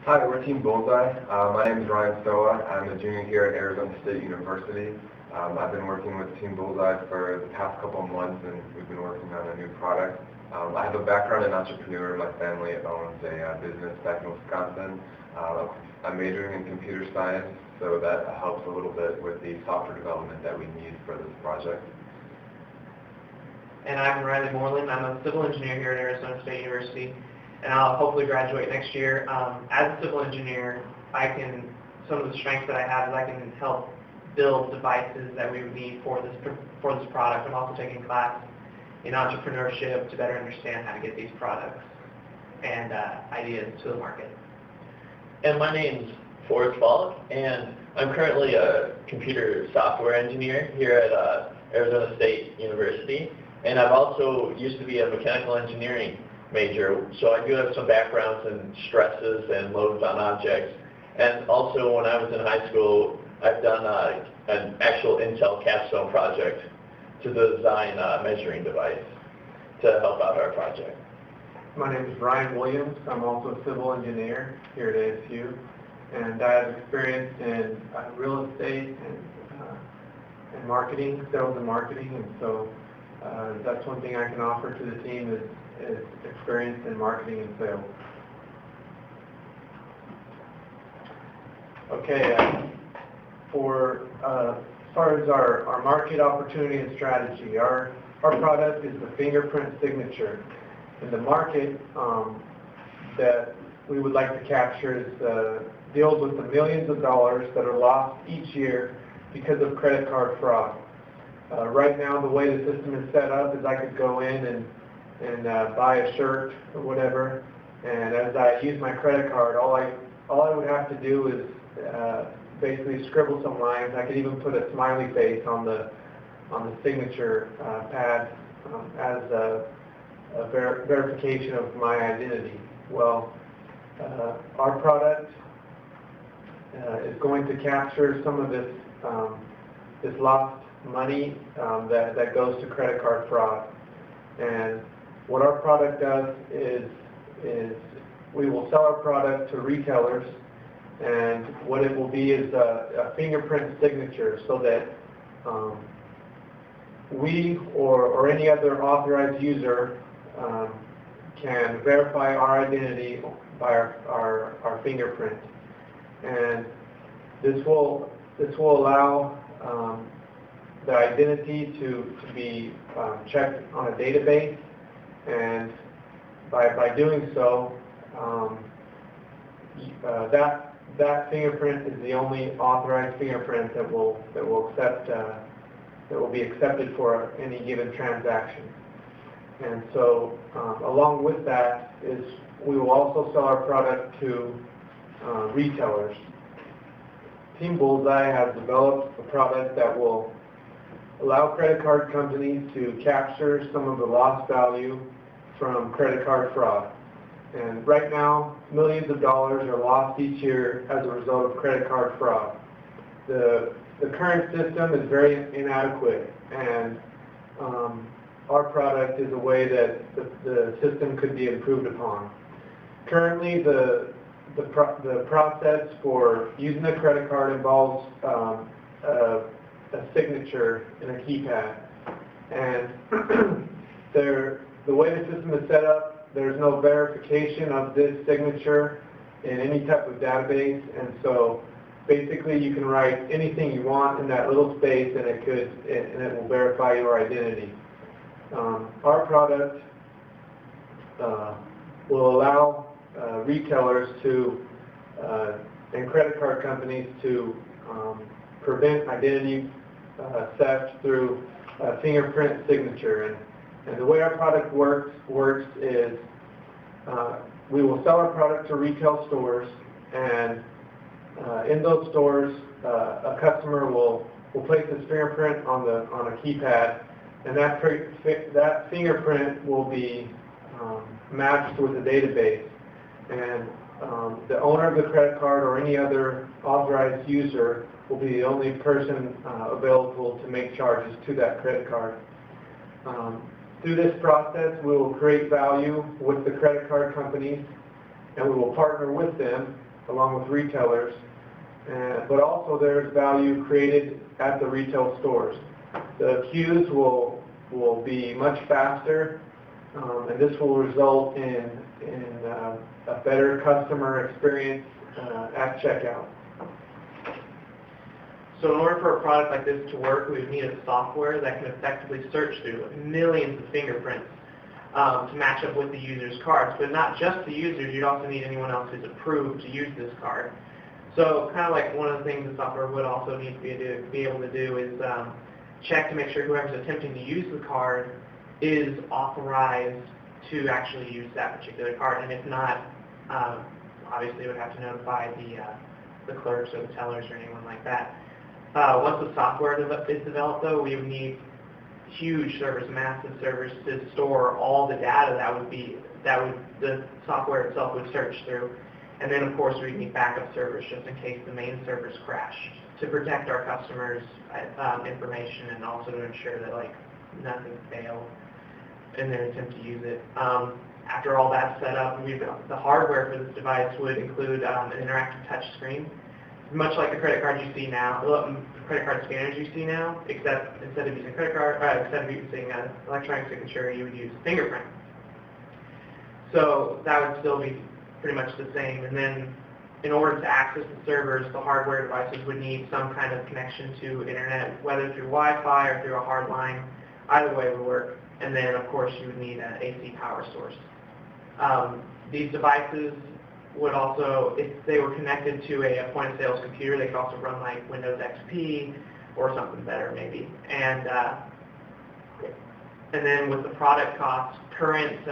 Hi, we're Team Bullseye. My name is Ryan Stoa. I'm a junior here at Arizona State University. I've been working with Team Bullseye for the past couple of months, and we've been working on a new product. I have a background in entrepreneur. My family owns a business back in Wisconsin. I'm majoring in computer science, so that helps a little bit with the software development that we need for this project. And I'm Riley Moreland. I'm a civil engineer here at Arizona State University, and I'll hopefully graduate next year. As a civil engineer, some of the strengths that I have is I can help build devices that we would need for this product. I'm also taking a class in entrepreneurship to better understand how to get these products and ideas to the market. And my name's Forrest Falk, and I'm currently a computer software engineer here at Arizona State University. And I've also used to be a mechanical engineering major, so I do have some backgrounds in stresses and loads on objects. And also when I was in high school, I've done an actual Intel capstone project to design a measuring device to help out our project. My name is Brian Williams. I'm also a civil engineer here at ASU, and I have experience in real estate and marketing, sales and marketing, and so that's one thing I can offer to the team is experience in marketing and sales. Okay, as far as our market opportunity and strategy, our product is the FingerPrint signature. And the market that we would like to capture is deals with the millions of dollars that are lost each year because of credit card fraud. Right now, the way the system is set up is I could go in and buy a shirt or whatever, and as I use my credit card, all I would have to do is basically scribble some lines. I could even put a smiley face on the signature pad as a verification of my identity. Well, our product is going to capture some of this lost money that goes to credit card fraud. And what our product does is we will sell our product to retailers, and what it will be is a fingerprint signature, so that we or any other authorized user can verify our identity by our fingerprint. And this will allow the identity to be checked on a database, and by doing so, that fingerprint is the only authorized fingerprint that will be accepted for any given transaction. And so, along with that, we will also sell our product to retailers. Team Bullseye has developed a product that will allow credit card companies to capture some of the lost value from credit card fraud. And right now, millions of dollars are lost each year as a result of credit card fraud. The current system is very inadequate, and our product is a way that the system could be improved upon. Currently, the process for using a credit card involves a signature in a keypad, and the way the system is set up, there's no verification of this signature in any type of database, and so basically you can write anything you want in that little space, and it will verify your identity. Our product will allow retailers and credit card companies to prevent identity theft through a fingerprint signature. And the way our product works is we will sell our product to retail stores, and in those stores, a customer will place his fingerprint on a keypad, and that fingerprint will be matched with a database. And the owner of the credit card or any other authorized user will be the only person available to make charges to that credit card. Through this process, we will create value with the credit card companies, and we will partner with them along with retailers, but also there's value created at the retail stores. The queues will be much faster, and this will result in a better customer experience at checkout. So in order for a product like this to work, we would need a software that can effectively search through millions of fingerprints to match up with the user's cards. But not just the users, you'd also need anyone else who's approved to use this card. So kind of like one of the things the software would also need to be able to do is check to make sure whoever's attempting to use the card is authorized to actually use that particular card. And if not, obviously it would have to notify the clerks or the tellers or anyone like that. Once the software is developed, though, we would need huge servers, massive servers, to store all the data the software itself would search through. And then, of course, we need backup servers just in case the main servers crash to protect our customers' information and also to ensure that nothing fails in their attempt to use it. After all that's set up, the hardware for this device would include an interactive touch screen, much like the credit card you see now, credit card scanners you see now, except instead of using instead of using electronic signature, you would use FingerPrint. So that would still be pretty much the same. And then, in order to access the servers, the hardware devices would need some kind of connection to internet, whether through Wi-Fi or through a hard line. Either way would work. And then, of course, you would need an AC power source. These devices would also, if they were connected to a point-of-sales computer, they could also run like Windows XP or something better maybe. And then with the product costs, current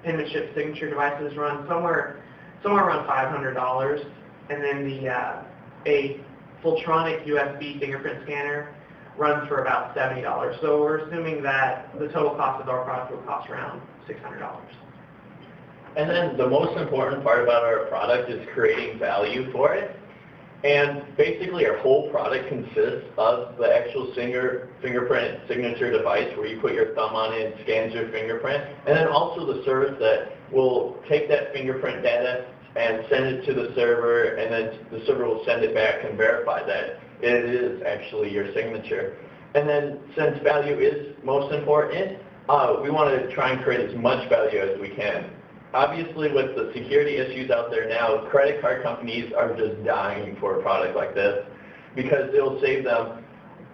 penmanship signature devices run somewhere around $500, and then a Fulltronic USB fingerprint scanner runs for about $70. So we're assuming that the total cost of our product will cost around $600. And then the most important part about our product is creating value for it. And basically our whole product consists of the actual fingerprint signature device where you put your thumb on it and scans your fingerprint. And then also the service that will take that fingerprint data and send it to the server, and then the server will send it back and verify that it is actually your signature. And then since value is most important, we want to try and create as much value as we can. Obviously, with the security issues out there now, credit card companies are just dying for a product like this because it'll save them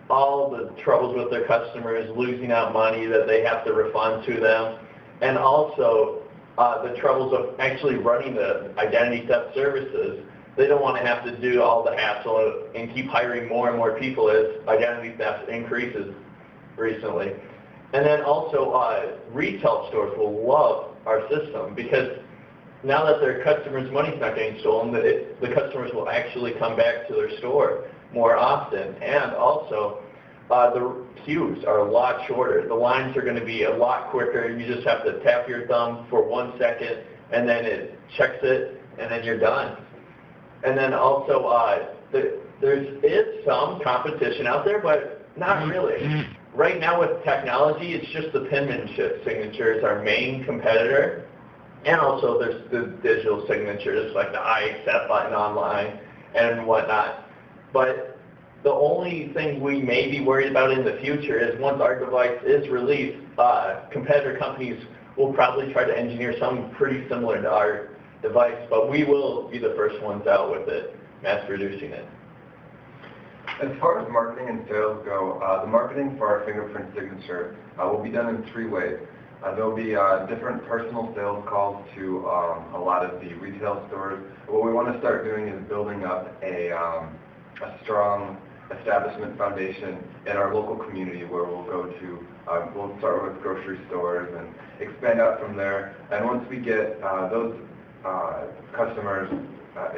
all the troubles with their customers, losing out money that they have to refund to them, and also the troubles of actually running the identity theft services. They don't want to have to do all the hassle and keep hiring more and more people as identity theft increases recently. And then also retail stores will love our system because now that their customers' money's not getting stolen, the customers will actually come back to their store more often. And also, the queues are a lot shorter. The lines are going to be a lot quicker. You just have to tap your thumb for 1 second, and then it checks it, and then you're done. And then also, there is some competition out there, but not really. Right now with technology, it's just the penmanship signature is our main competitor. And also there's the digital signatures like the I accept button online and whatnot. But the only thing we may be worried about in the future is once our device is released, competitor companies will probably try to engineer something pretty similar to our device, but we will be the first ones out with it, mass producing it. As far as marketing and sales go, the marketing for our fingerprint signature will be done in 3 ways. There will be different personal sales calls to a lot of the retail stores. What we want to start doing is building up a strong establishment foundation in our local community where we'll go to, we'll start with grocery stores and expand out from there. And once we get those customers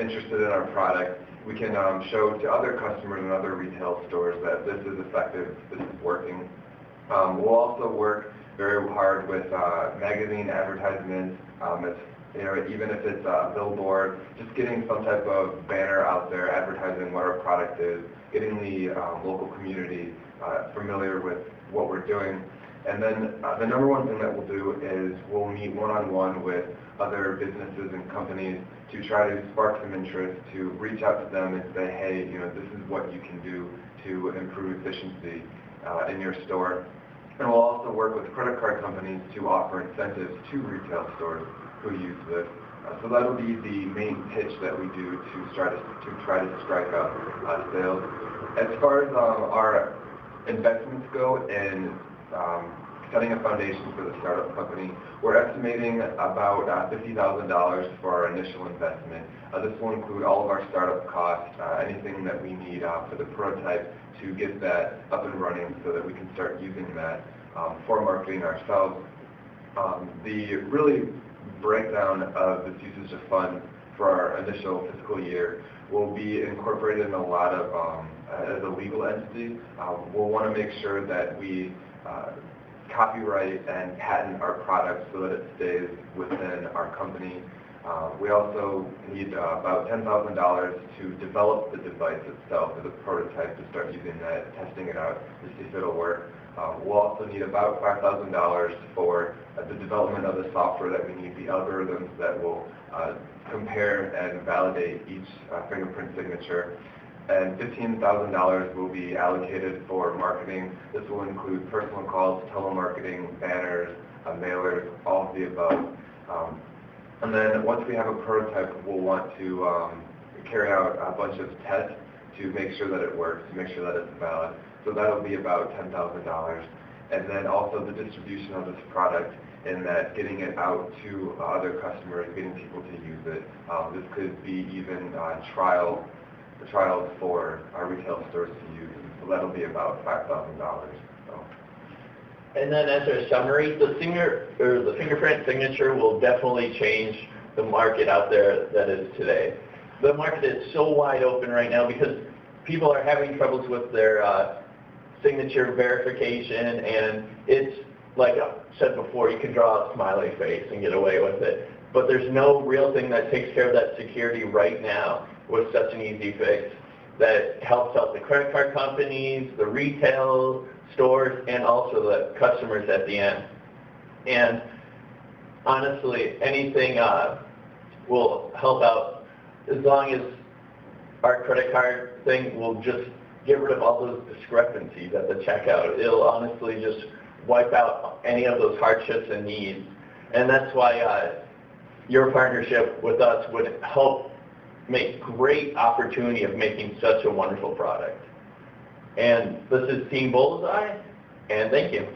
interested in our product, we can show to other customers and other retail stores that this is effective, this is working. We'll also work very hard with magazine advertisements, even if it's a billboard, just getting some type of banner out there advertising what our product is, getting the local community familiar with what we're doing. And then the number one thing that we'll do is we'll meet one-on-one with other businesses and companies to try to spark some interest, to reach out to them and say, hey, this is what you can do to improve efficiency in your store. And we'll also work with credit card companies to offer incentives to retail stores who use this. So that'll be the main pitch that we do to try to strike up sales. As far as our investments go in setting a foundation for the startup company, we're estimating about $50,000 for our initial investment. This will include all of our startup costs, anything that we need for the prototype to get that up and running so that we can start using that for marketing ourselves. The really breakdown of this usage of funds for our initial fiscal year will be incorporated in a lot of, as a legal entity. We'll want to make sure that we copyright and patent our product so that it stays within our company. We also need about $10,000 to develop the device itself, or the prototype, to start using that, testing it out to see if it'll work. We'll also need about $5,000 for the development of the software that we need, the algorithms that will compare and validate each fingerprint signature. And $15,000 will be allocated for marketing. This will include personal calls, telemarketing, banners, mailers, all of the above. And then once we have a prototype, we'll want to carry out a bunch of tests to make sure that it works, to make sure that it's valid. So that'll be about $10,000. And then also the distribution of this product, in that getting it out to other customers, getting people to use it. This could be even trials for our retail stores to use. So that'll be about $5,000. So. And then as a summary, the fingerprint signature will definitely change the market out there that is today. The market is so wide open right now because people are having troubles with their signature verification, and it's like I said before, you can draw a smiley face and get away with it. But there's no real thing that takes care of that security right now with such an easy fix that helps out the credit card companies, the retail stores, and also the customers at the end. And honestly, anything will help out as long as our credit card thing will just get rid of all those discrepancies at the checkout. It'll honestly just wipe out any of those hardships and needs. And that's why your partnership with us would help make great opportunity of making such a wonderful product. And this is Team Bullseye, and thank you.